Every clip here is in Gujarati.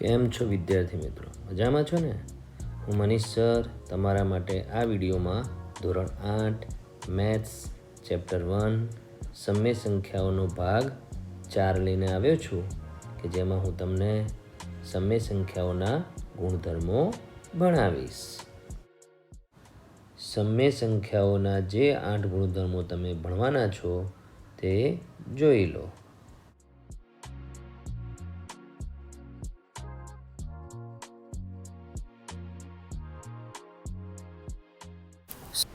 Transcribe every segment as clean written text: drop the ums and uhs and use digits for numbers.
કેમ છો વિદ્યાર્થી મિત્રો? મજામાં છો ને? હું મનીષ સર તમારા માટે આ વિડીયોમાં ધોરણ 8 મેથ્સ ચેપ્ટર 1 સમય સંખ્યાઓનો ભાગ 4 લઈને આવ્યો છું કે જેમાં હું તમને સમય સંખ્યાઓના ગુણધર્મો ભણાવીશ. સમય સંખ્યાઓના જે 8 ગુણધર્મો તમે ભણવાના છો તે જોઈ લો.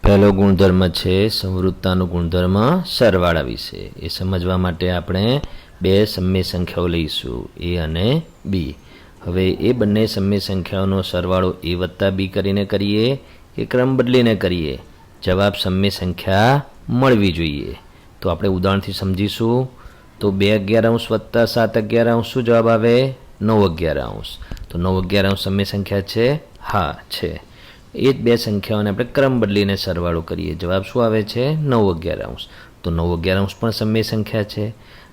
પહેલો ગુણધર્મ છે સંવૃત્તાનો ગુણધર્મ સરવાળા વિશે. એ સમજવા માટે આપણે બે સમય સંખ્યાઓ લઈશું, એ અને બી. હવે એ બંને સમય સંખ્યાઓનો સરવાળો એ વત્તા બી કરીને કરીએ કે ક્રમ બદલીને કરીએ, જવાબ સમય સંખ્યા મળવી જોઈએ. તો આપણે ઉદાહરણથી સમજીશું. તો 2/11 વત્તા 7/11 શું જવાબ આવે? 9/11. તો 9/11 સમય સંખ્યા છે? હા છે. એ જ બે સંખ્યાઓને આપણે ક્રમ બદલીને સરવાળો કરીએ, જવાબ શું આવે છે? 9/11. તો 9/11 પણ સમય સંખ્યા છે.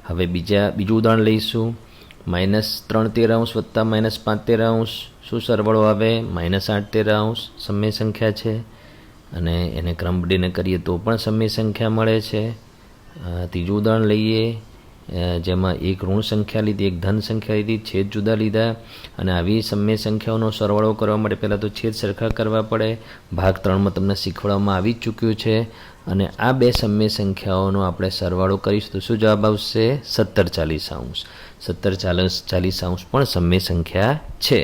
હવે બીજું ઉદાહરણ લઈશું. -3/13 વત્તા -5/13 શું સરવાળો આવે? -8/13 સમય સંખ્યા છે. અને એને ક્રમ બદલીને કરીએ તો પણ સમય સંખ્યા મળે છે. ત્રીજું ઉદાહરણ લઈએ, જેમાં એક ઋણ સંખ્યા લીધી, એક ધન સંખ્યા લીધી, છેદ જુદા લીધા. અને આવી સમય સંખ્યાઓનો સરવાળો કરવા માટે પહેલાં તો છેદ સરખા કરવા પડે. ભાગ 3માં તમને શીખવાડવામાં આવી જ ચૂક્યું છે. અને આ બે સમય સંખ્યાઓનો આપણે સરવાળો કરીશું તો શું જવાબ આવશે? 17/40. 17/40 પણ સમય સંખ્યા છે.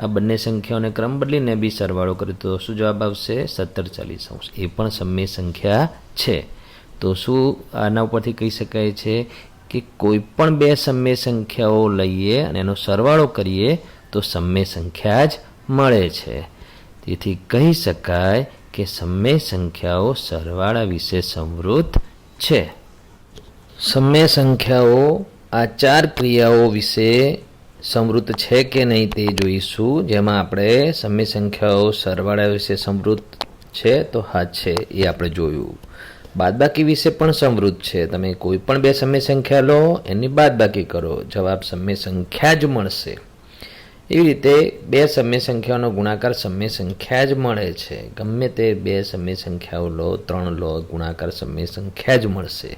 આ બંને સંખ્યાઓને ક્રમ બદલીને બી સરવાળો કરીએ તો શું જવાબ આવશે? 17/40. એ પણ સમય સંખ્યા છે. તો શું આના ઉપરથી કહી શકાય છે કે કોઈ પણ બે સમય સંખ્યાઓ લઈએ અને એનો સરવાળો કરીએ તો સમય સંખ્યા જ મળે છે. તેથી કહી શકાય કે સમય સંખ્યાઓ સરવાળા વિશે સમૃદ્ધ છે. સમય સંખ્યાઓ આ 4 ક્રિયાઓ વિશે સમૃદ્ધ છે કે નહીં તે જોઈશું. જેમાં આપણે સમય સંખ્યાઓ સરવાળા વિશે સમૃદ્ધ છે તો હા છે, એ આપણે જોયું. બાદબાકી વિશે પણ સમૃદ્ધ છે. તમે કોઈ પણ બે સમય સંખ્યા લો, એની બાદબાકી કરો, જવાબ સમય સંખ્યા જ મળશે. એવી રીતે બે સમય સંખ્યાઓનો ગુણાકાર સમય સંખ્યા જ મળે છે. ગમે તે બે સમય સંખ્યાઓ લો, 3 લો, ગુણાકાર સમય સંખ્યા જ મળશે.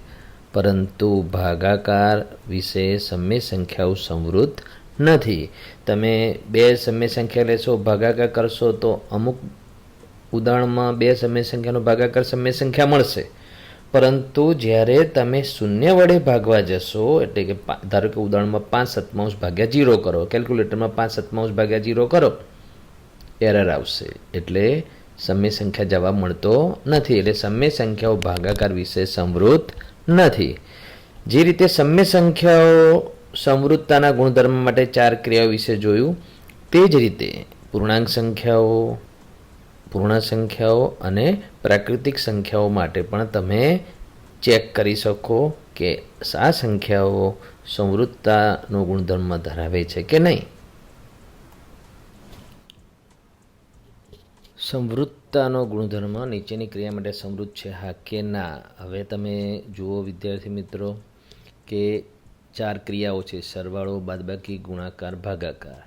પરંતુ ભાગાકાર વિશે સમય સંખ્યાઓ સમૃદ્ધ નથી. તમે બે સમય સંખ્યા લેશો, ભાગાકાર કરશો તો અમુક ઉદાહરણમાં બે સમય સંખ્યાનો ભાગાકાર સમય સંખ્યા મળશે. પરંતુ જ્યારે તમે શૂન્ય વડે ભાગવા જશો, એટલે કે ધારો કે ઉદાહરણમાં 5/7 ભાગ્યા 0 કરો, કેલ્ક્યુલેટરમાં 5/7 ભાગ્યા 0 કરો, એરર આવશે. એટલે સમય સંખ્યા જવાબ મળતો નથી. એટલે સમય સંખ્યાઓ ભાગાકાર વિશે સમૃદ્ધ નથી. જે રીતે સમય સંખ્યાઓ સમૃદ્ધતાના ગુણધર્મ માટે 4 ક્રિયાઓ વિશે જોયું, તે જ રીતે પૂર્ણાંક સંખ્યાઓ, પૂર્ણ સંખ્યાઓ અને પ્રાકૃતિક સંખ્યાઓ માટે પણ તમે ચેક કરી શકો કે આ સંખ્યાઓ સમૃદ્ધતાનો ગુણધર્મ ધરાવે છે કે નહીં. સમૃદ્ધતાનો ગુણધર્મ નીચેની ક્રિયા માટે સમૃદ્ધ છે, હા કે ના? હવે તમે જુઓ વિદ્યાર્થી મિત્રો કે 4 ક્રિયાઓ છે: સરવાળો, બાદબાકી, ગુણાકાર, ભાગાકાર.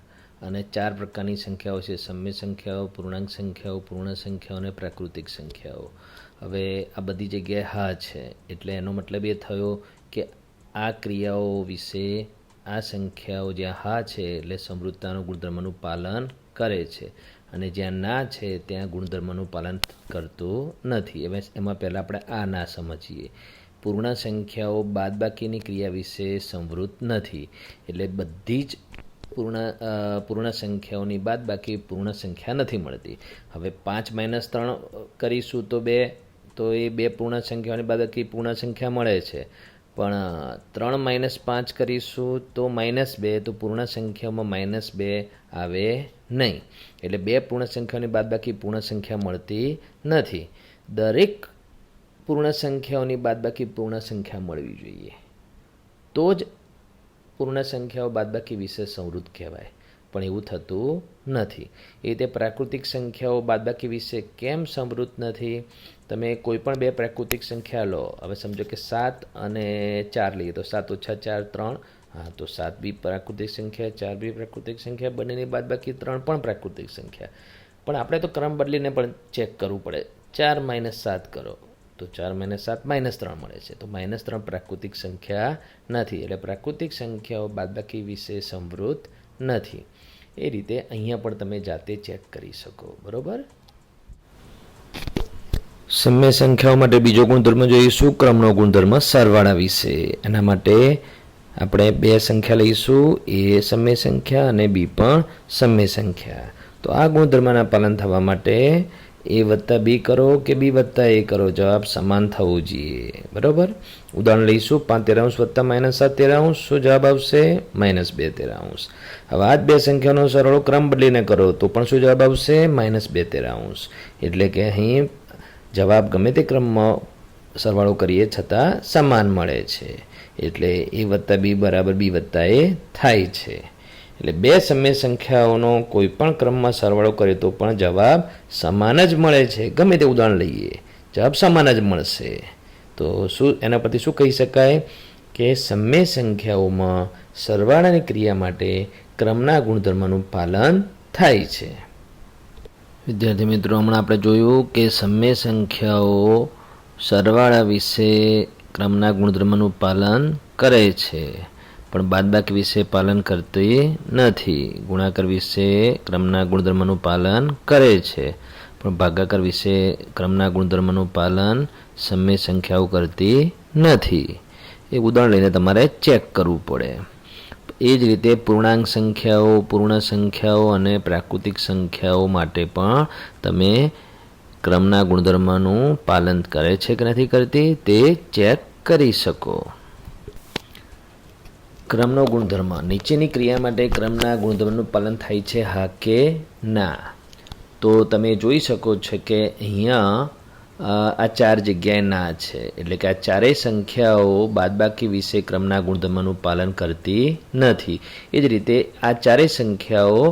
અને 4 પ્રકારની સંખ્યાઓ છે: સમય સંખ્યાઓ, પૂર્ણાંક સંખ્યાઓ, પૂર્ણ સંખ્યાઓ અને પ્રાકૃતિક સંખ્યાઓ. હવે આ બધી જગ્યાએ હા છે, એટલે એનો મતલબ એ થયો કે આ ક્રિયાઓ વિશે આ સંખ્યાઓ જ્યાં હા છે એટલે સમૃદ્ધતાનો ગુણધર્મનું પાલન કરે છે, અને જ્યાં ના છે ત્યાં ગુણધર્મનું પાલન કરતું નથી. હવે એમાં પહેલાં આપણે આ ના સમજીએ. પૂર્ણ સંખ્યાઓ બાદબાકીની ક્રિયા વિશે સમૃદ્ધ નથી. એટલે બધી જ પૂર્ણ સંખ્યાઓની બાદબાકી પૂર્ણ સંખ્યા નથી મળતી. હવે 5 - 3 કરીશું તો 2, તો એ બે પૂર્ણ સંખ્યાઓની બાદબાકી પૂર્ણ સંખ્યા મળે છે. પણ 3 - 5 કરીશું તો -2, તો પૂર્ણ સંખ્યાઓમાં -2 આવે નહીં. એટલે બે પૂર્ણ સંખ્યાઓની બાદબાકી પૂર્ણ સંખ્યા મળતી નથી. દરેક પૂર્ણ સંખ્યાઓની બાદબાકી પૂર્ણ સંખ્યા મળવી જોઈએ, તો જ પૂર્ણ સંખ્યાઓ બાદબાકી વિશે સમૃદ્ધ કહેવાય. પણ એવું થતું નથી. એ રીતે પ્રાકૃતિક સંખ્યાઓ બાદબાકી વિશે કેમ સમૃદ્ધ નથી? તમે કોઈ પણ બે પ્રાકૃતિક સંખ્યા લો. હવે સમજો કે 7 અને 4 લઈએ તો 7 - 4 3, હા, તો 7 બી પ્રાકૃતિક સંખ્યા, 4 બી પ્રાકૃતિક સંખ્યા, બંનેની બાદબાકી 3 પણ પ્રાકૃતિક સંખ્યા. પણ આપણે તો ક્રમ બદલીને પણ ચેક કરવું પડે. 4 - 7 કરો તો 4 - 7 -3 મળે છે. તો -3 પ્રાકૃતિક સંખ્યા નથી, એટલે પ્રાકૃતિક સંખ્યાઓ બાદબાકી વિશે સમૃદ્ધ નથી. એ રીતે અહીંયા પણ તમે જાતે ચેક કરી શકો. બરાબર. સમય સંખ્યાઓ માટે બીજો ગુણધર્મ જોઈશું, ક્રમનો ગુણધર્મ સરવાળા વિશે. એના માટે આપણે બે સંખ્યા લઈશું, એ સમય સંખ્યા અને બી પણ સમય સંખ્યા. તો આ ગુણધર્મના પાલન થવા માટે એ વત્તા બી કરો કે બી વત્તા એ કરો, જવાબ સમાન થવો જોઈએ. બરાબર. ઉદાહરણ લઈશું, 5 * વત્તા -7 શું જવાબ આવશે? -2. હવે આ જ બે સંખ્યાનો સરવાળો ક્રમ બદલીને કરો તો પણ શું જવાબ આવશે? -2. એટલે કે અહીં જવાબ ગમે તે ક્રમમાં સરવાળો કરીએ છતાં સમાન મળે છે. એટલે એ વત્તા બી બરાબર બી વત્તા એ થાય છે. એટલે બે સમય સંખ્યાઓનો કોઈ પણ ક્રમમાં સરવાળો કરે તો પણ જવાબ સમાન જ મળે છે. ગમે તે ઉદાહરણ લઈએ, જવાબ સમાન જ મળશે. તો શું એના પરથી શું કહી શકાય કે સમય સંખ્યાઓમાં સરવાળાની ક્રિયા માટે ક્રમના ગુણધર્મનું પાલન થાય છે. વિદ્યાર્થી મિત્રો, હમણાં આપણે જોયું કે સમય સંખ્યાઓ સરવાળા વિશે ક્રમના ગુણધર્મનું પાલન કરે છે, પણ બાદબાકી વિશે પાલન કરતી નથી. ગુણાકાર વિશે ક્રમના ગુણધર્મનું પાલન કરે છે, પણ ભાગાકાર વિશે ક્રમના ગુણધર્મનું પાલન સમય સંખ્યાઓ કરતી નથી. એ ઉદાહરણ લઈને તમારે ચેક કરવું પડે. એ જ રીતે પૂર્ણાંક સંખ્યાઓ, પૂર્ણ સંખ્યાઓ અને પ્રાકૃતિક સંખ્યાઓ માટે પણ તમે ક્રમના ગુણધર્મનું પાલન કરે છે કે નથી કરતી તે ચેક કરી શકો. ક્રમનો ગુણધર્મ. નીચેની ક્રિયા માટે ક્રમના ગુણધર્મનું પાલન થાય છે, હા કે ના? તો તમે જોઈ શકો છો કે અહીંયા આ 4 જગ્યાએ ના છે, એટલે કે આ ચારેય સંખ્યાઓ બાદબાકી વિશે ક્રમના ગુણધર્મનું પાલન કરતી નથી. એ જ રીતે આ ચારેય સંખ્યાઓ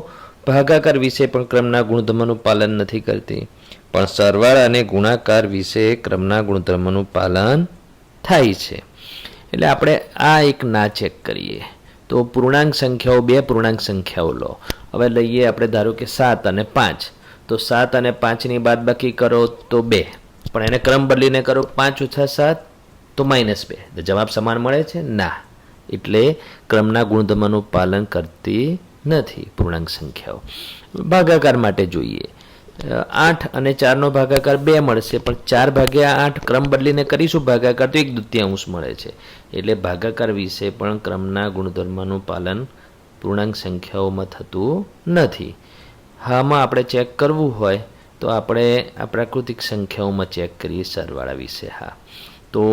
ભાગાકાર વિશે પણ ક્રમના ગુણધર્મનું પાલન નથી કરતી, પણ સરવાળા અને ગુણાકાર વિશે ક્રમના ગુણધર્મનું પાલન થાય છે. એટલે આપણે આ એક ના ચેક કરીએ. તો પૂર્ણાંક સંખ્યાઓ, બે પૂર્ણાંક સંખ્યાઓ લો. હવે લઈએ આપણે ધારો કે 7 અને 5. તો 7 અને 5ની બાદબાકી કરો તો 2, પણ એને ક્રમ બદલીને કરો 5 - 7 તો -2. તો જવાબ સમાન મળે છે? ના. એટલે ક્રમના ગુણધર્મનું પાલન કરતી નથી પૂર્ણાંક સંખ્યાઓ. ભાગાકાર માટે જોઈએ, 8 અને 4નો ભાગાકાર 2 મળશે, પણ 4/8 ક્રમ બદલીને કરીશું ભાગાકાર તો 1/2 મળે છે. એટલે ભાગાકાર વિશે પણ ક્રમના ગુણધર્મનું પાલન પૂર્ણાંક સંખ્યાઓમાં થતું નથી. હામાં આપણે ચેક કરવું હોય તો આપણે આ પ્રાકૃતિક સંખ્યાઓમાં ચેક કરીએ સરવાળા વિશે. હા, તો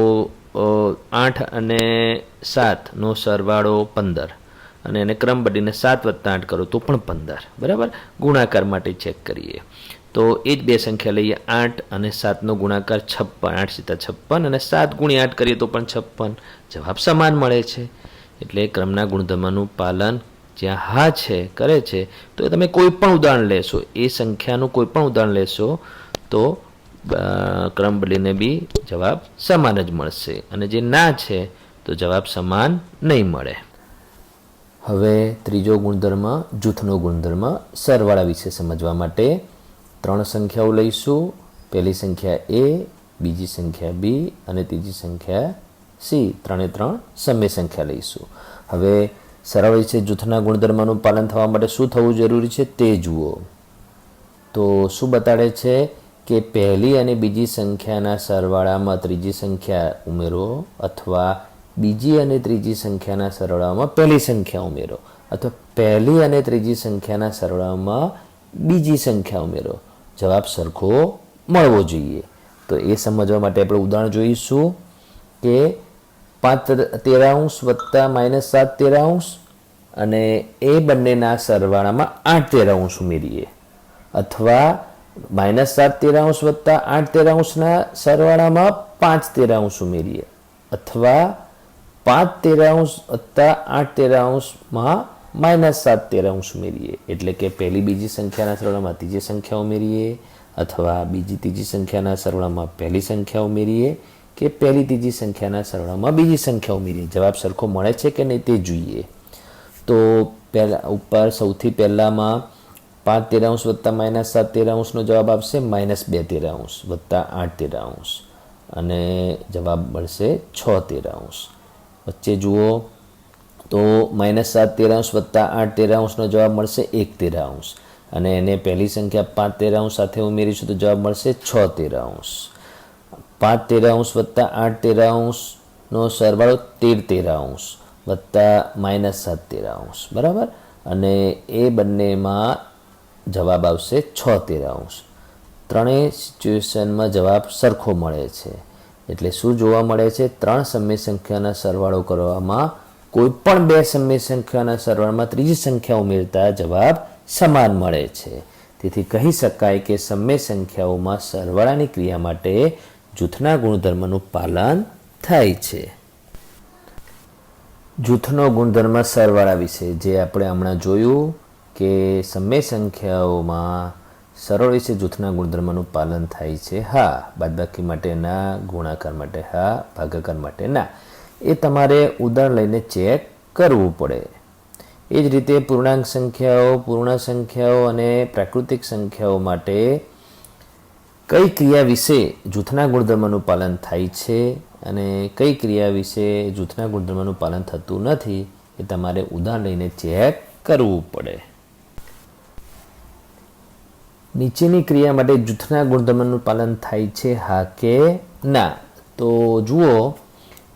8 અને 7નો સરવાળો 15, અને એને ક્રમ બદલીને 7 + 8 કરો તો પણ 15. બરાબર. ગુણાકાર માટે ચેક કરીએ તો એ જ બે સંખ્યા લઈએ, 8 અને 7નો ગુણાકાર 56, 8 × 56, અને 7 × 8 કરીએ તો પણ 56. જવાબ સમાન મળે છે. એટલે ક્રમના ગુણધર્મનું પાલન જ્યાં હા છે, કરે છે, તો તમે કોઈ પણ ઉદાહરણ લેશો, એ સંખ્યાનું કોઈ પણ ઉદાહરણ લેશો તો ક્રમ બદલીને બી જવાબ સમાન જ મળશે, અને જે ના છે તો જવાબ સમાન નહીં મળે. હવે ત્રીજો ગુણધર્મ, જૂથનો ગુણધર્મ સરવાળા વિશે સમજવા માટે 3 સંખ્યાઓ લઈશું. પહેલી સંખ્યા એ, બીજી સંખ્યા બી અને ત્રીજી સંખ્યા સી. 3 સમય સંખ્યા લઈશું. હવે સરવાળા વિશે જૂથના ગુણધર્મનું પાલન થવા માટે શું થવું જરૂરી છે તે જુઓ. તો શું બતાડે છે કે પહેલી અને બીજી સંખ્યાના સરવાળામાં ત્રીજી સંખ્યા ઉમેરો, અથવા બીજી અને ત્રીજી સંખ્યાના સરવાળામાં પહેલી સંખ્યા ઉમેરો, અથવા પહેલી અને ત્રીજી સંખ્યાના સરવાળામાં બીજી સંખ્યા ઉમેરો. જવાબ સરખો મળવો જોઈએ. તો એ સમજવા માટે આપણે ઉદાહરણ જોઈશું કે 5/13 વત્તા -7/13, અને એ બંનેના સરવાળામાં 8/13 ઉમેરીએ, અથવા -7/13 વત્તા 8/13ના સરવાળામાં 5/13 ઉમેરીએ, અથવા 5/13 વત્તા 8/13માં -7/13 ઉમેરીએ. એટલે કે પહેલી બીજી સંખ્યાના સરવાળામાં ત્રીજી સંખ્યા ઉમેરીએ, અથવા બીજી ત્રીજી સંખ્યાના સરવાળામાં પહેલી સંખ્યા ઉમેરીએ. કે પહેલી ત્રીજી સંખ્યાના સરવાળામાં બીજી સંખ્યા ઉમેરીએ. જવાબ સરખો મળે છે કે નહીં તે જોઈએ. તો પહેલાં ઉપર સૌથી પહેલાંમાં 5/13 વત્તા -7/13નો જવાબ આવશે -2/13 વત્તા 8/13 અને જવાબ મળશે 6/13. વચ્ચે જુઓ તો -7/13 વત્તા 8/13નો જવાબ મળશે 1/13 અને એને પહેલી સંખ્યા 5/13 સાથે ઉમેરીશું તો જવાબ મળશે 6/13. 5/13 વત્તા 8/13નો સરવાળો 13/13 વત્તા -7/13 બરાબર, અને એ બંનેમાં જવાબ આવશે 6/13. ત્રણેય સિચ્યુએશનમાં જવાબ સરખો મળે છે. એટલે શું જોવા મળે છે? ત્રણ સમય સંખ્યાના સરવાળો કરવામાં કોઈ પણ બે સમય સંખ્યાના સરવાળામાં ત્રીજી સંખ્યા ઉમેરતા જવાબ સમાન મળે છે. તેથી કહી શકાય કે સમય સંખ્યાઓમાં સરવાળાની ક્રિયા માટે જૂથના ગુણધર્મનું પાલન થાય છે. જૂથનો ગુણધર્મ સરવાળા વિશે જે આપણે હમણાં જોયું કે સમય સંખ્યાઓમાં સરળ વિશે જૂથના ગુણધર્મનું પાલન થાય છે. હા, બાદબાકી માટે ના, ગુણાકાર માટે હા, ભાગાકાર માટે ના. એ તમારે ઉદાહરણ લઈને ચેક કરવું પડે. એ જ રીતે પૂર્ણાંક સંખ્યાઓ, પૂર્ણ સંખ્યાઓ અને પ્રાકૃતિક સંખ્યાઓ માટે કઈ ક્રિયા વિશે જૂથના ગુણધર્મનું પાલન થાય છે અને કઈ ક્રિયા વિશે જૂથના ગુણધર્મનું પાલન થતું નથી એ તમારે ઉદાહરણ લઈને ચેક કરવું પડે. નીચેની ક્રિયા માટે જૂથના ગુણધર્મનું પાલન થાય છે હા કે ના? તો જુઓ,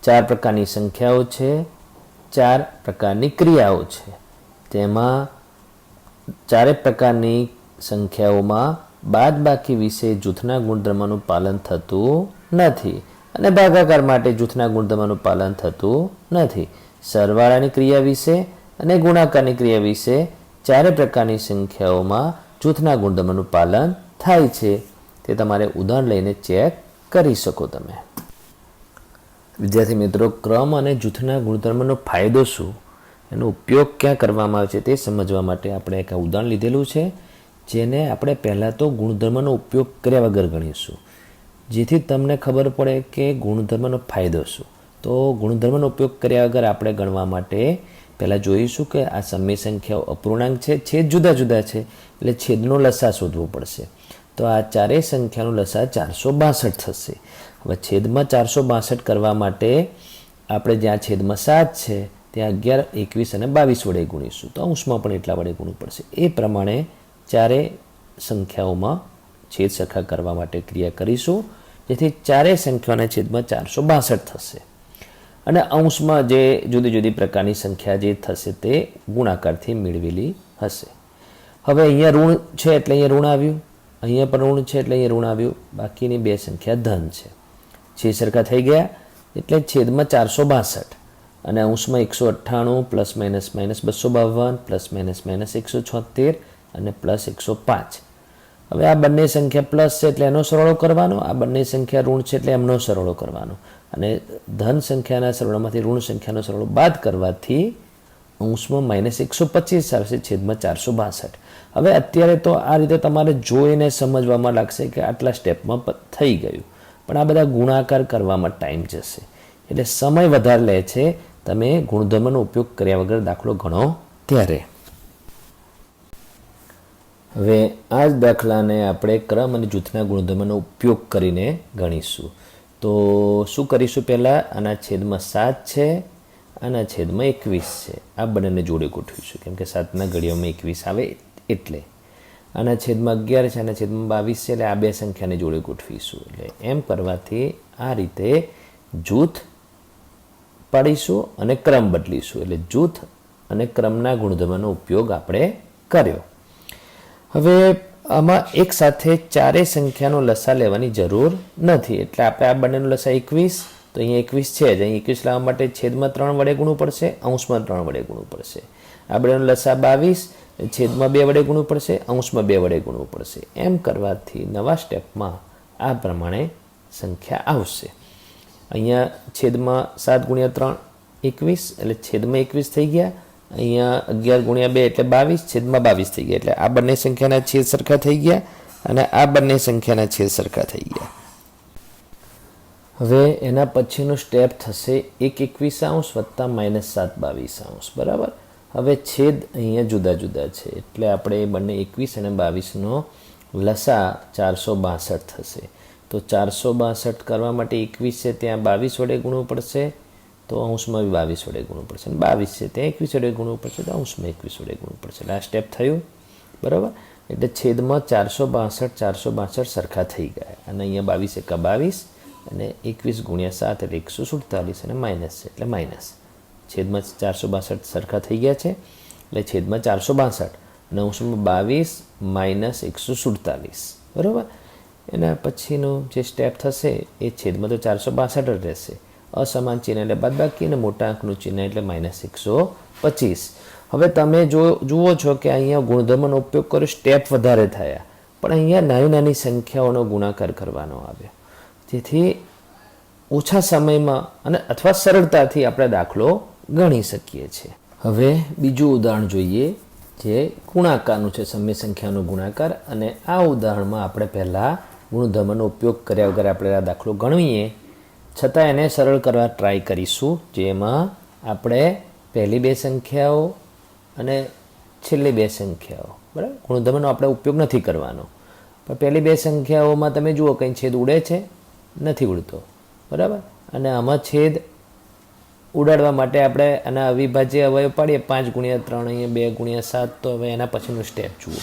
4 પ્રકારની સંખ્યાઓ છે, 4 પ્રકારની ક્રિયાઓ છે. તેમાં ચારે પ્રકારની સંખ્યાઓમાં બાદબાકી વિશે જૂથના ગુણધર્મનું પાલન થતું નથી અને ભાગાકાર માટે જૂથના ગુણધર્મનું પાલન થતું નથી. સરવાળાની ક્રિયા વિશે અને ગુણાકારની ક્રિયા વિશે ચારે પ્રકારની સંખ્યાઓમાં જૂથના ગુણધર્મનું પાલન થાય છે. તે તમારે ઉદાહરણ લઈને ચેક કરી શકો તમે. વિદ્યાર્થી મિત્રો, ક્રમ અને જૂથના ગુણધર્મનો ફાયદો શું, એનો ઉપયોગ ક્યાં કરવામાં આવે છે તે સમજવા માટે આપણે એક ઉદાહરણ લીધેલું છે, જેને આપણે પહેલાં તો ગુણધર્મનો ઉપયોગ કર્યા વગર ગણીશું, જેથી તમને ખબર પડે કે ગુણધર્મનો ફાયદો શું. તો ગુણધર્મનો ઉપયોગ કર્યા વગર આપણે ગણવા માટે પહેલાં જોઈશું કે આ સમય સંખ્યાઓ અપૂર્ણાંક છે, છેદ જુદા જુદા છે, એટલે છેદનો લસા શોધવો પડશે. તો આ ચારેય સંખ્યાનો લસા 462 થશે. હવે છેદમાં 462 કરવા માટે આપણે જ્યાં છેદમાં 7 છે ત્યાં 11, 21 અને 22 વડે ગુણીશું. તો અંશમાં પણ એટલા વડે ગુણવું પડશે. એ પ્રમાણે ચારે સંખ્યાઓમાં છેદ સરખા કરવા માટે ક્રિયા કરીશું, જેથી ચારેય સંખ્યાઓના છેદમાં 462 થશે અને અંશમાં જે જુદી જુદી પ્રકારની સંખ્યા જે થશે તે ગુણાકારથી મેળવેલી હશે. હવે અહીંયા ઋણ છે એટલે અહીંયા ઋણ આવ્યું, અહીંયા પણ ઋણ છે એટલે અહીંયા ઋણ આવ્યું. બાકીની બે સંખ્યા ધન છે. છેદ સરખા થઈ ગયા એટલે છેદમાં 462 અને અંશમાં 198 પ્લસ માઇનસ -252 પ્લસ માઇનસ -176 અને પ્લસ 105. હવે આ બંને સંખ્યા પ્લસ છે એટલે એનો સરવાળો કરવાનો, આ બંને સંખ્યા ઋણ છે એટલે એમનો સરવાળો કરવાનો અને ધન સંખ્યાના સરવાળામાંથી ઋણ સંખ્યાનો સરવાળો બાદ કરવાથી અંશમાં -125 આવશે છેદમાં 462. હવે અત્યારે તો આ રીતે તમારે જોઈને સમજવામાં લાગશે કે આટલા સ્ટેપમાં થઈ ગયું, પણ આ બધા ગુણાકાર કરવામાં ટાઈમ જશે એટલે સમય વધારે લે છે તમે ગુણધર્મનો ઉપયોગ કર્યા વગર દાખલો ગણો ત્યારે. હવે આ જ દાખલાને આપણે ક્રમ અને જૂથના ગુણધર્મનો ઉપયોગ કરીને ગણીશું. તો શું કરીશું? પહેલાં આના છેદમાં 7 છે, આના છેદમાં 21 છે. આ બંનેને જોડે ગોઠવીશું કેમ કે 7ના ઘડિયામાં 21 આવે એટલે. આના છેદમાં 11 છે, આના છેદમાં 22 છે, એટલે આ બે સંખ્યાને જોડે ગોઠવીશું. એટલે એમ કરવાથી આ રીતે જૂથ પાડીશું અને ક્રમ બદલીશું. એટલે જૂથ અને ક્રમના ગુણધર્મનો ઉપયોગ આપણે કર્યો. હવે આમાં એક સાથે ચારેય સંખ્યાનો લસા લેવાની જરૂર નથી, એટલે આપણે આ બંનેનો લસા 21, તો અહીંયા 21 છે જ, અહીં 21 લાવવા માટે છેદમાં 3 વડે ગુણવું પડશે, અંશમાં 3 વડે ગુણવું પડશે. આ બંનેનો લસા 22, છેદમાં 2 વડે ગુણવું પડશે, અંશમાં 2 વડે ગુણવું પડશે. એમ કરવાથી નવા સ્ટેપમાં આ પ્રમાણે સંખ્યા આવશે. અહીંયા છેદમાં 7 ગુણ્યા 3 21 એટલે છેદમાં 21 થઈ ગયા. અહીંયા 11 ગુણ્યા 2 એટલે 22, છેદમાં 22 થઈ ગયા. એટલે આ બંને સંખ્યાના છેદ સરખા થઈ ગયા અને આ બંને સંખ્યાના છેદ સરખા થઈ ગયા. હવે એના પછીનું સ્ટેપ થશે 1 21 વત્તા -7 22 બરાબર. હવે છેદ અહીંયા જુદા જુદા છે એટલે આપણે બંને 21 અને 22નો લસા 462 થશે. તો 462 કરવા માટે 21 છે ત્યાં 22 વડે ગુણવું પડશે, તો અંશમાં 22 વડે ગુણવું પડશે, અને 22 છે ત્યાં 21 વડે ગુણવું પડશે, તો અંશમાં 21 વડે ગુણવું પડશે. એટલે આ સ્ટેપ થયું બરાબર. એટલે છેદમાં 462 સરખા થઈ ગયા, અને અહીંયા 22 એકા 22 અને 21 ગુણ્યા 7 એટલે 147 અને માઇનસ છે એટલે માઇનસ. છેદમાં 462 સરખા થઈ ગયા છે એટલે છેદમાં 462 અને અંશમાં 22 માઇનસ 147 બરાબર. એના પછીનું જે સ્ટેપ થશે એ છેદમાં તો 462 જ રહેશે, અસમાન ચિહ્ન એટલે બાદબાકી અને મોટા અંકનું ચિહ્ન એટલે -125. હવે તમે જુઓ છો કે અહીંયા ગુણધર્મનો ઉપયોગ કર્યો, સ્ટેપ વધારે થયા, પણ અહીંયા નાની નાની સંખ્યાઓનો ગુણાકાર કરવાનો આવ્યો, જેથી ઓછા સમયમાં અને અથવા સરળતાથી આપણે દાખલો ગણી શકીએ છીએ. હવે બીજું ઉદાહરણ જોઈએ જે ગુણાકારનું છે, સમય સંખ્યાનો ગુણાકાર. અને આ ઉદાહરણમાં આપણે પહેલાં ગુણધર્મનો ઉપયોગ કર્યા વગર આપણે આ દાખલો ગણવીએ, છતાં એને સરળ કરવા ટ્રાય કરીશું, જેમાં આપણે પહેલી બે સંખ્યાઓ અને છેલ્લી બે સંખ્યાઓ બરાબર, ગુણધર્મનો આપણે ઉપયોગ નથી કરવાનો, પણ પહેલી બે સંખ્યાઓમાં તમે જુઓ કંઈ છેદ ઉડે છે, નથી ઉડતો બરાબર. અને આમાં છેદ ઉડાડવા માટે આપણે આના અવિભાજ્ય અવયવ પાડીએ, 5 ગુણ્યા 3, અહીંયા 2 ગુણ્યા 7. તો હવે એના પછીનું સ્ટેપ જુઓ,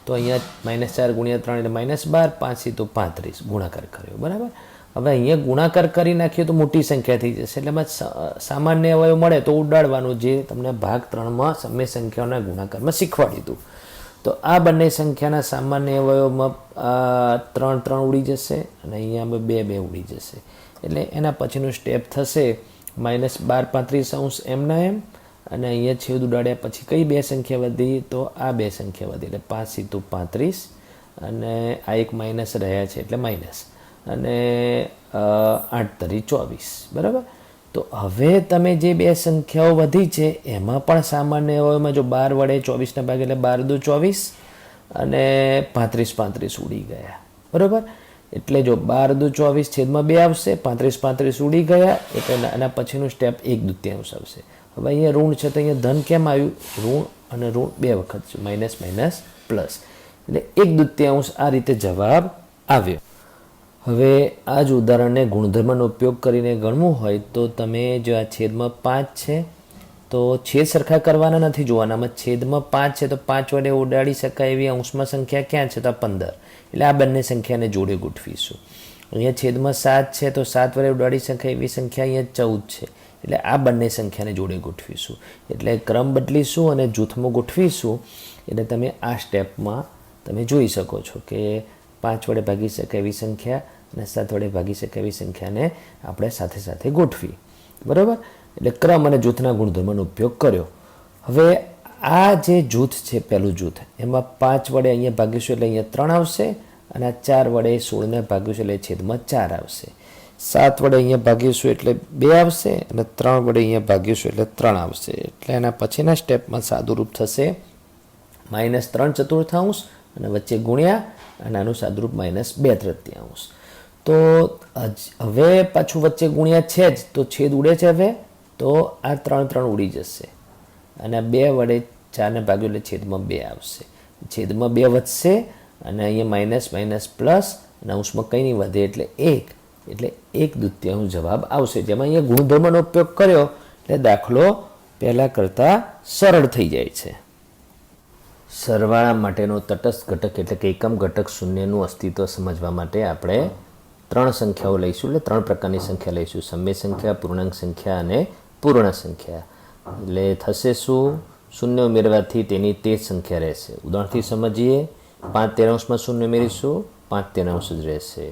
તો અહીંયા -4 ગુણ્યા 3 એટલે -12, 5 તો 35 ગુણાકાર કર્યો બરાબર. હવે અહીંયા ગુણાકાર કરી નાખીએ તો મોટી સંખ્યા થઈ જશે, એટલે એમાં સામાન્ય અવયવ મળે તો ઉડાડવાનું, જે તમને ભાગ 3માં સમય સંખ્યાઓના ગુણાકારમાં શીખવાડ્યું હતું. તો આ બંને સંખ્યાના સામાન્ય અવયવમાં 3 3 ઉડી જશે અને અહીંયા 2 2 ઉડી જશે. એટલે એના પછીનું સ્ટેપ થશે -12 35 એમના એમ, અને અહીંયા છેદ ઉડાડ્યા પછી કઈ બે સંખ્યા વધી, તો આ બે સંખ્યા વધી એટલે 5 તો 35, અને આ એક માઇનસ રહ્યા છે એટલે માઇનસ, અને 8 તરી 24 બરાબર. તો હવે તમે જે બે સંખ્યાઓ વધી છે એમાં પણ સામાન્ય અવયવમાં જો 12 વડે 24 ભાગે એટલે 12 દુ 24 અને 35 35 ઉડી ગયા બરાબર. એટલે જો 12 દુ 24 છેદમાં 2 આવશે, 35 35 ઉડી ગયા, એટલે આના પછીનું સ્ટેપ 1/2 આવશે. હવે અહીંયા ઋણ છે તો અહીંયા ધન કેમ આવ્યું, ઋણ અને ઋણ બે વખત છે, માઇનસ માઇનસ પ્લસ, એટલે 1/2 આ રીતે જવાબ આવ્યો. હવે આ જ ઉદાહરણને ગુણધર્મનો ઉપયોગ કરીને ગણવું હોય તો તમે જો આ છેદમાં 5 છે તો છેદ સરખા કરવાના નથી જોવાનામાં, છેદમાં 5 છે તો 5 વડે ઉડાડી શકાય એવી અંશમાં સંખ્યા ક્યાં છે, તો 15, એટલે આ બંને સંખ્યાને જોડે ગોઠવીશું. અહીંયા છેદમાં 7 છે તો 7 વડે ઉડાડી શકાય એવી સંખ્યા અહીંયા 14 છે, એટલે આ બંને સંખ્યાને જોડે ગોઠવીશું. એટલે ક્રમ બદલીશું અને જૂથમાં ગોઠવીશું, એટલે તમે આ સ્ટેપમાં તમે જોઈ શકો છો કે 5 વડે ભાગી શકાય એવી સંખ્યા અને 7 વડે ભાગી શકાય એવી સંખ્યાને આપણે સાથે સાથે ગોઠવી બરાબર. એટલે ક્રમ અને જૂથના ગુણધર્મનો ઉપયોગ કર્યો. હવે આ જે જૂથ છે પહેલું જૂથ, એમાં 5 વડે અહીંયા ભાગીશું એટલે અહીંયા 3 આવશે, અને આ 4 વડે 16ને ભાગીશું એટલે છેદમાં 4 આવશે. 7 વડે અહીંયા ભાગીશું એટલે 2 આવશે, અને 3 વડે અહીંયા ભાગીશું એટલે 3 આવશે. એટલે એના પછીના સ્ટેપમાં સાદુરૂપ થશે -3/4 અને વચ્ચે ગુણ્યા, અને આનું સાદુરૂપ -2/3. તો હવે પાછું વચ્ચે ગુણ્યા છે જ, તો છેદ ઉડે છે, હવે તો આ 3 3 ઉડી જશે, અને 2 વડે 4ને ભાગ્યું એટલે છેદમાં 2 આવશે, છેદમાં 2 વધશે, અને અહીંયા માઇનસ માઇનસ પ્લસ, અને અંશમાં કંઈ નહીં વધે એટલે 1, એટલે 1/2 જવાબ આવશે. જેમાં અહીંયા ગુણધર્મનો ઉપયોગ કર્યો એટલે દાખલો પહેલાં કરતાં સરળ થઈ જાય છે. સરવાળા માટેનો તટસ્થ ઘટક એટલે કે એકમ ઘટક શૂન્યનું અસ્તિત્વ સમજવા માટે આપણે 3 સંખ્યાઓ લઈશું, એટલે 3 પ્રકારની સંખ્યા લઈશું, સમય સંખ્યા, પૂર્ણાંક સંખ્યા અને પૂર્ણ સંખ્યા. એટલે થશે શું, શૂન્ય ઉમેરવાથી તેની તે જ સંખ્યા રહેશે. ઉદાહરણથી સમજીએ, 5/13 શૂન્ય ઉમેરીશું, 5/13 જ રહેશે.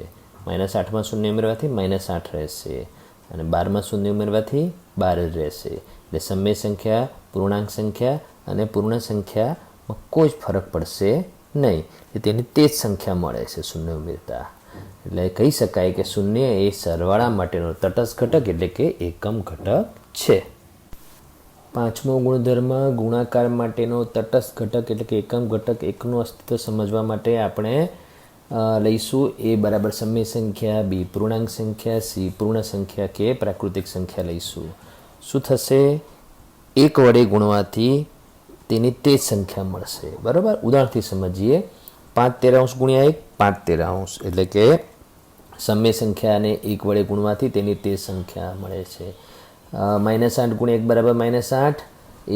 -8 શૂન્ય ઉમેરવાથી -8 રહેશે, અને 12 શૂન્ય ઉમેરવાથી 12 જ રહેશે. એટલે સમય સંખ્યા, પૂર્ણાંક સંખ્યા અને પૂર્ણ સંખ્યામાં કોઈ જ ફરક પડશે નહીં, તેની તે જ સંખ્યા મળે છે શૂન્ય ઉમેરતા. એટલે કહી શકાય કે શૂન્ય એ સરવાળા માટેનો તટસ્થ ઘટક એટલે કે એકમ ઘટક છે. 5મો ગુણધર્મ ગુણાકાર માટેનો તટસ્થ ઘટક એટલે કે એકમ ઘટક એકનું અસ્તિત્વ સમજવા માટે આપણે લઈશું. એ બરાબર સમય સંખ્યા, બી પૂર્ણાંક સંખ્યા, સી પૂર્ણ સંખ્યા કે પ્રાકૃતિક સંખ્યા લઈશું. શું થશે? એક વડે ગુણવાથી તેની તે જ સંખ્યા મળશે. બરાબર, ઉદાહરણથી સમજીએ. 5/13 ગુણ્યા 1 5/13 એટલે કે સમય સંખ્યાને એક વડે ગુણવાથી તેની તે સંખ્યા મળે છે. -8 ગુણ્યા 1 બરાબર -8,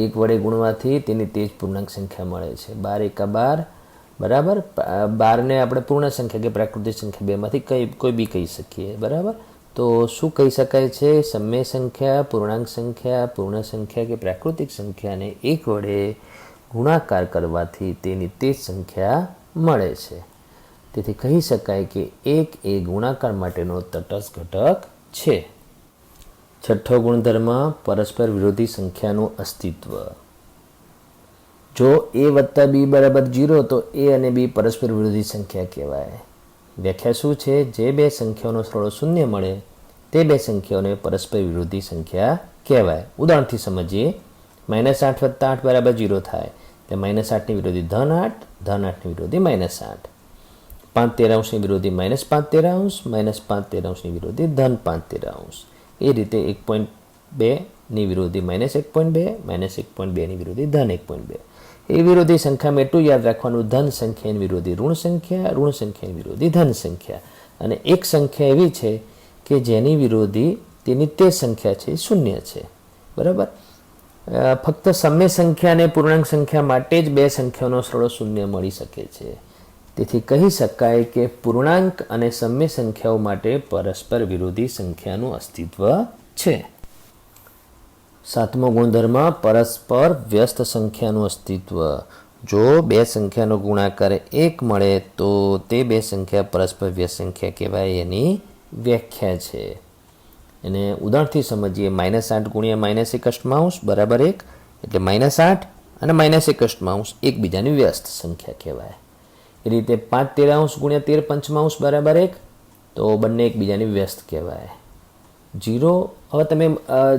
એક વડે ગુણવાથી તેની તે જ પૂર્ણાંક સંખ્યા મળે છે. 12 એકા 12 બરાબર. 12ને આપણે પૂર્ણ સંખ્યા કે પ્રાકૃતિક સંખ્યા બેમાંથી કોઈ બી કહી શકીએ. બરાબર, તો શું કહી શકાય છે? સમય સંખ્યા, પૂર્ણાંક સંખ્યા, પૂર્ણ સંખ્યા કે પ્રાકૃતિક સંખ્યાને એક વડે ગુણાકાર કરવાથી તેની તે જ સંખ્યા મળે છે. તેથી કહી શકાય કે 1 એ ગુણાકાર માટેનો તટસ્થ ઘટક છે. છઠ્ઠો ગુણધર્મ, પરસ્પર વિરોધી સંખ્યાનું અસ્તિત્વ. જો a વત્તા b બરાબર 0 તો a અને b પરસ્પર વિરોધી સંખ્યા કહેવાય. વ્યાખ્યા શું છે? જે બે સંખ્યાઓનો સરવાળો શૂન્ય મળે તે બે સંખ્યાઓને પરસ્પર વિરોધી સંખ્યા કહેવાય. ઉદાહરણથી સમજીએ. -8 + 8 બરાબર 0 થાય. એટલે -8ની વિરોધી -8, -8ની વિરોધી -8. 5/13 ની વિરોધી -5/13, -5/13 ની વિરોધી -5/13. એ રીતે 1.2 ની વિરોધી -1.2, -1.2 ની વિરોધી -1.2. એ વિરોધી સંખ્યામાં એટલું યાદ રાખવાનું, ધન સંખ્યાની વિરોધી ઋણ સંખ્યા, ઋણ સંખ્યાની વિરોધી ધન સંખ્યા. અને એક સંખ્યા એવી છે કે જેની વિરોધી તેની તે સંખ્યા છે એ શૂન્ય છે. બરાબર, ફક્ત સમય સંખ્યા અને પૂર્ણાંક સંખ્યા માટે જ બે સંખ્યાઓનો સરવાળો શૂન્ય મળી શકે છે. તેથી કહી શકાય કે પૂર્ણાંક અને સમય સંખ્યાઓ માટે પરસ્પર વિરોધી સંખ્યાનું અસ્તિત્વ છે. સાતમો ગુણધર્મ, પરસ્પર વ્યસ્ત સંખ્યાનું અસ્તિત્વ. જો બે સંખ્યાનો ગુણાકાર 1 મળે તો તે બે સંખ્યા પરસ્પર વ્યસ્ત સંખ્યા કહેવાય. એની વ્યાખ્યા છે. એને ઉદાહરણથી સમજીએ. -8 ગુણ્યા -1 બરાબર 1 એટલે -8 અને -1 એકબીજાની વ્યસ્ત સંખ્યા કહેવાય. એ રીતે 5/13 ગુણ્યા 13 બરાબર 1 તો બંને એકબીજાની વ્યસ્ત કહેવાય. 0, હવે તમે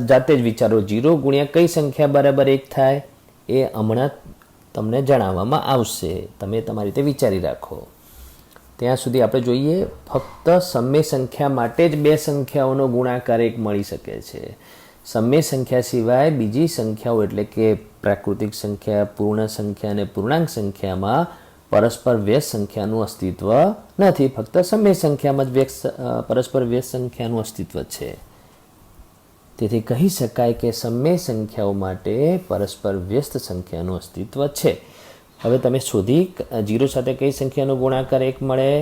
જાતે જ વિચારો, 0 ગુણ્યા કઈ સંખ્યા બરાબર 1 થાય એ હમણાં તમને જણાવવામાં આવશે. તમે તમારી રીતે વિચારી રાખો. ત્યાં સુધી આપણે જોઈએ, ફક્ત સમય સંખ્યા માટે જ બે સંખ્યાઓનો ગુણાકાર 1 મળી શકે છે. સમય સંખ્યા સિવાય બીજી સંખ્યાઓ એટલે કે પ્રાકૃતિક સંખ્યા, પૂર્ણ સંખ્યા અને પૂર્ણાંક સંખ્યામાં પરસ્પર વ્યસ્ત સંખ્યાનું અસ્તિત્વ નથી. ફક્ત સમય સંખ્યામાં જ પરસ્પર વ્યસ્ત સંખ્યાનું અસ્તિત્વ છે. તેથી કહી શકાય કે સમય સંખ્યાઓ માટે પરસ્પર વ્યસ્ત સંખ્યાનું અસ્તિત્વ છે. હવે તમે શોધી, 0 સાથે કઈ સંખ્યાનો ગુણાકાર 1 મળે?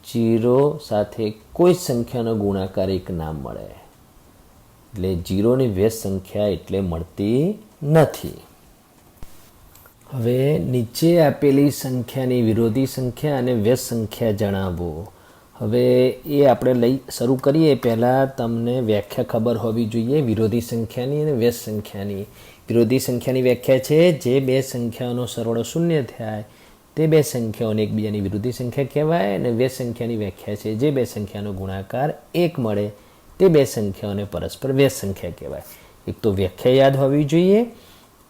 0 સાથે કોઈ સંખ્યાનો ગુણાકાર 1 ના મળે. એટલે 0ની વ્યસ્ત સંખ્યા એટલે મળતી નથી. હવે નીચે આપેલી સંખ્યાની વિરોધી સંખ્યા અને વ્યસ્ત સંખ્યા જણાવો. હવે એ આપણે શરૂ કરીએ પહેલાં તમને વ્યાખ્યા ખબર હોવી જોઈએ વિરોધી સંખ્યાની અને વ્યસ્ત સંખ્યાની. વિરોધી સંખ્યાની વ્યાખ્યા છે, જે બે સંખ્યાઓનો સરવાળો શૂન્ય થાય તે બે સંખ્યાઓને એકબીજાની વિરોધી સંખ્યા કહેવાય. અને વ્યસ્ત સંખ્યાની વ્યાખ્યા છે, જે બે સંખ્યાનો ગુણાકાર 1 મળે તે બે સંખ્યાઓને પરસ્પર વ્યસ્ત સંખ્યા કહેવાય. એક તો વ્યાખ્યા યાદ હોવી જોઈએ,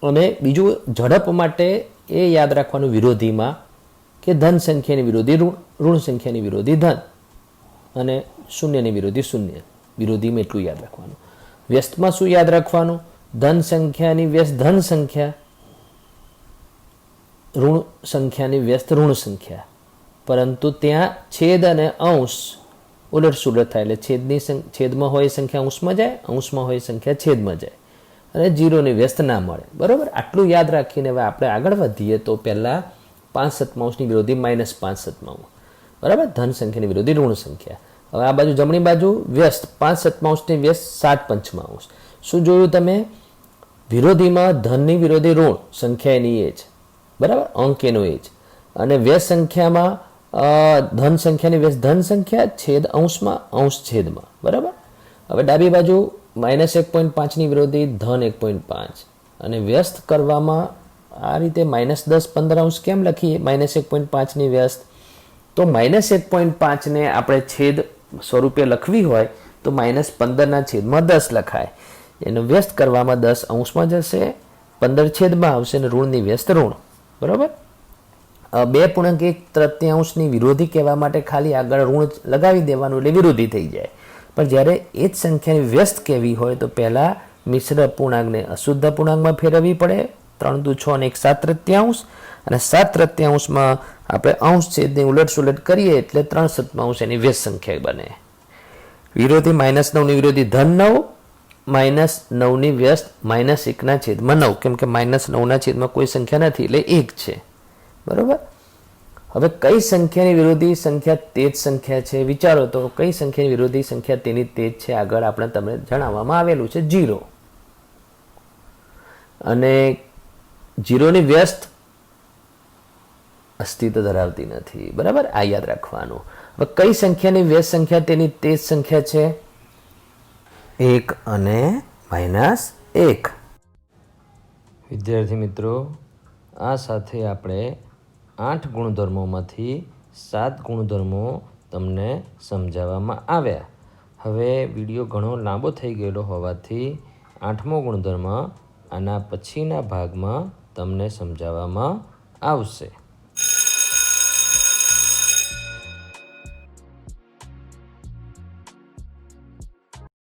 અને બીજું ઝડપ માટે એ યાદ રાખવાનું વિરોધીમાં કે ધન સંખ્યાની વિરોધી ઋણ સંખ્યાની વિરોધી ધન અને શૂન્યની વિરોધી શૂન્ય. વિરોધીમાં એટલું યાદ રાખવાનું. વ્યસ્તમાં શું યાદ રાખવાનું? ધન સંખ્યાની વ્યસ્ત ધન સંખ્યા, ઋણ સંખ્યાની વ્યસ્ત ઋણ સંખ્યા. પરંતુ ત્યાં છેદ અને અંશ ઉલટસુલટ થાય. એટલે છેદમાં હોય સંખ્યા અંશમાં જાય, અંશમાં હોય સંખ્યા છેદમાં જાય, અને 0ની વ્યસ્ત ના મળે. બરાબર, આટલું યાદ રાખીને હવે આપણે આગળ વધીએ તો પહેલાં 5/7 વિરોધી -5/7. બરાબર, ધન સંખ્યાની વિરોધી ઋણ સંખ્યા. હવે આ બાજુ જમણી બાજુ વ્યસ્ત 5/7 વ્યસ્ત 7/5. શું જોયું તમે? વિરોધીમાં ધનની વિરોધી ઋણ સંખ્યા એની એ જ, બરાબર, અંક એનો એ જ. અને વ્યસ્ત સંખ્યામાં ધન સંખ્યાની વ્યસ્ત ધન સંખ્યા, છેદ અંશમાં, અંશ છેદમાં. બરાબર. હવે ડાબી બાજુ -1.5ની વિરોધી ધન 1.5. અને વ્યસ્ત કરવામાં આ રીતે -10-15 કેમ લખીએ? -1.5ની વ્યસ્ત તો -1.5ને આપણે છેદ સ્વરૂપે લખવી હોય તો -15/10 લખાય. એનો વ્યસ્ત કરવામાં 10 અંશમાં જશે, 15 છેદમાં આવશે અને ઋણની વ્યસ્ત ઋણ. બરાબર. બે પૂર્ણાંક એક તૃતીયાંશની વિરોધી કહેવા માટે ખાલી આગળ ઋણ લગાવી દેવાનું એટલે વિરોધી થઈ જાય. પણ જ્યારે એ જ સંખ્યાની વ્યસ્ત કહેવી હોય તો પહેલાં મિશ્ર પૂર્ણાંકને અશુદ્ધ પૂર્ણાંકમાં ફેરવવી પડે. 3 દુ 6 અને 1 7 તૃતીયાંશ, અને 7 તૃતીયાંશમાં આપણે અંશ છેદની ઉલટસુલટ કરીએ એટલે 3 સપ્તમાંશ એની વ્યસ્ત સંખ્યા બને. વિરોધી -9ની વિરોધી -9, -9ની વ્યસ્ત -1ના છેદમાં 9, કેમ કે -9ના છેદમાં કોઈ સંખ્યા નથી એટલે 1 છે. બરોબર. હવે કઈ સંખ્યાની વિરોધી સંખ્યા તે જ સંખ્યા છે? વિચારો તો કઈ સંખ્યાની વિરોધી સંખ્યા તેની તે જ છે? આગળ આપણે તમને જણાવવામાં આવેલું છે 0. અને 0ની વ્યસ્ત અસ્તિત્વ ધરાવતી નથી. બરાબર, આ યાદ રાખવાનું. હવે કઈ સંખ્યાની વ્યસ્ત સંખ્યા તેની તે જ સંખ્યા છે? 1 અને -1. વિદ્યાર્થી મિત્રો, આ સાથે આપણે 8 ગુણધર્મોમાંથી 7 ગુણધર્મો તમને સમજાવવામાં આવ્યા. હવે વિડીયો ઘણો લાંબો થઈ ગયેલો હોવાથી 8મો ગુણધર્મ આના પછીના ભાગમાં તમને સમજાવવામાં આવશે.